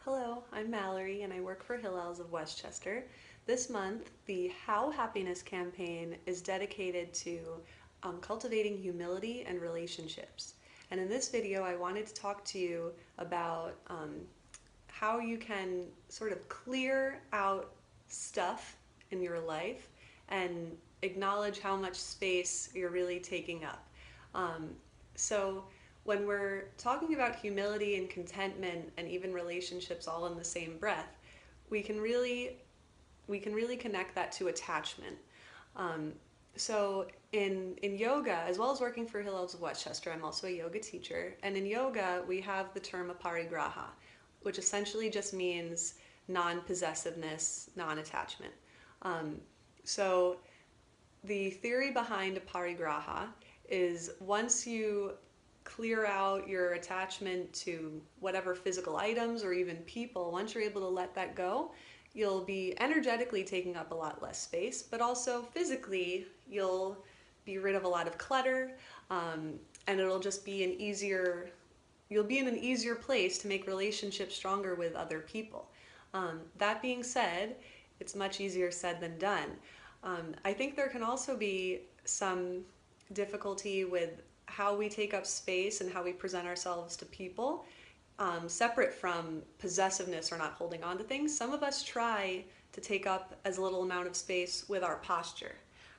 Hello, I'm Mallory and I work for Hillels of Westchester. This month, the How Happiness campaign is dedicated to cultivating humility and relationships. And in this video, I wanted to talk to you about how you can sort of clear out stuff in your life and acknowledge how much space you're really taking up. So when we're talking about humility and contentment and even relationships all in the same breath, we can really connect that to attachment. So in yoga, as well as working for Hillels of Westchester, I'm also a yoga teacher, and in yoga we have the term Aparigraha, which essentially just means non-possessiveness, non-attachment. So the theory behind Aparigraha is once you clear out your attachment to whatever physical items or even people, once you're able to let that go, you'll be energetically taking up a lot less space, but also physically you'll be rid of a lot of clutter, and it'll just be you'll be in an easier place to make relationships stronger with other people. That being said, it's much easier said than done. I think there can also be some difficulty with how we take up space and how we present ourselves to people, separate from possessiveness or not holding on to things. Some of us try to take up as little amount of space with our posture,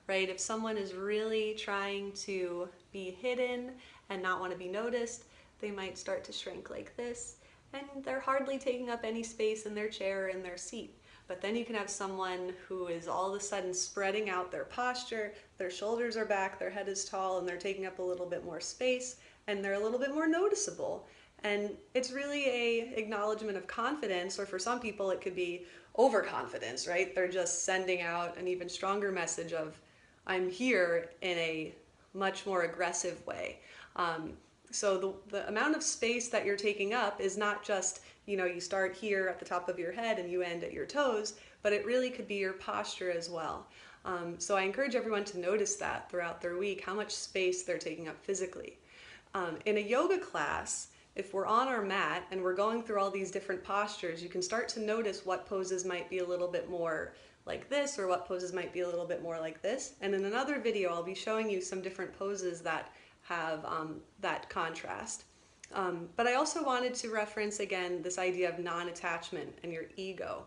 right? If someone is really trying to be hidden and not want to be noticed, they might start to shrink like this, and they're hardly taking up any space in their chair or in their seat. But then you can have someone who is all of a sudden spreading out their posture, their shoulders are back, their head is tall, and they're taking up a little bit more space, and they're a little bit more noticeable. And it's really an acknowledgement of confidence, or for some people it could be overconfidence, right? They're just sending out an even stronger message of, I'm here, in a much more aggressive way. So the amount of space that you're taking up is not just, you start here at the top of your head and you end at your toes, but it really could be your posture as well. So I encourage everyone to notice that throughout their week, how much space they're taking up physically. In a yoga class, if we're on our mat and we're going through all these different postures, you can start to notice what poses might be a little bit more like this or what poses might be a little bit more like this. And in another video, I'll be showing you some different poses that have that contrast. But I also wanted to reference again this idea of non-attachment and your ego.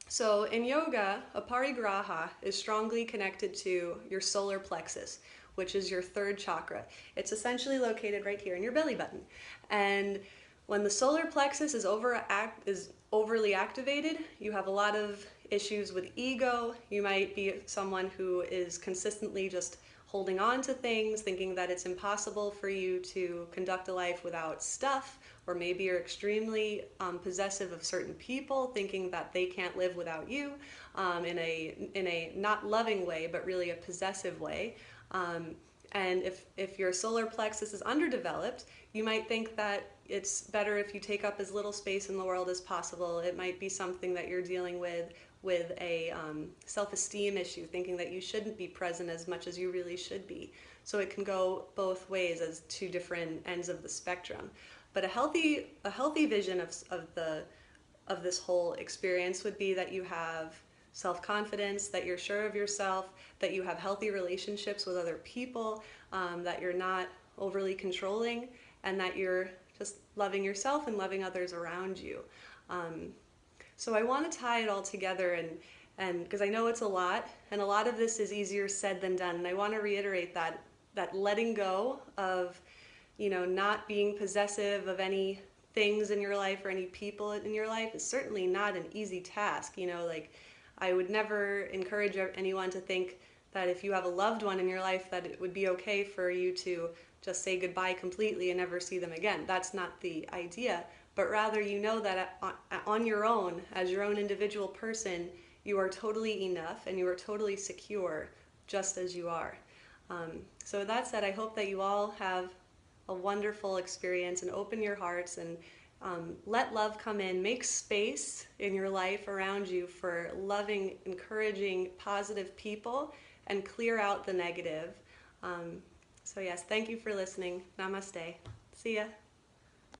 So in yoga, Aparigraha is strongly connected to your solar plexus, which is your third chakra. It's essentially located right here in your belly button. And when the solar plexus is overly activated, you have a lot of issues with ego. You might be someone who is consistently just holding on to things, thinking that it's impossible for you to conduct a life without stuff, or maybe you're extremely possessive of certain people, thinking that they can't live without you, in a not loving way, but really a possessive way. And if your solar plexus is underdeveloped, you might think that it's better if you take up as little space in the world as possible. It might be something that you're dealing with a self-esteem issue, thinking that you shouldn't be present as much as you really should be. So it can go both ways as two different ends of the spectrum. But a healthy vision of this whole experience would be that you have self-confidence, that you're sure of yourself, that you have healthy relationships with other people, that you're not overly controlling, and that you're just loving yourself and loving others around you. So I want to tie it all together, and because I know it's a lot, and a lot of this is easier said than done, and I want to reiterate that letting go of, not being possessive of any things in your life or any people in your life is certainly not an easy task. I would never encourage anyone to think that if you have a loved one in your life that it would be okay for you to just say goodbye completely and never see them again. That's not the idea, but rather that on your own, as your own individual person, you are totally enough and you are totally secure just as you are. So with that said, I hope that you all have a wonderful experience and open your hearts and let love come in. Make space in your life around you for loving, encouraging, positive people, and clear out the negative. So yes, thank you for listening. Namaste. See ya.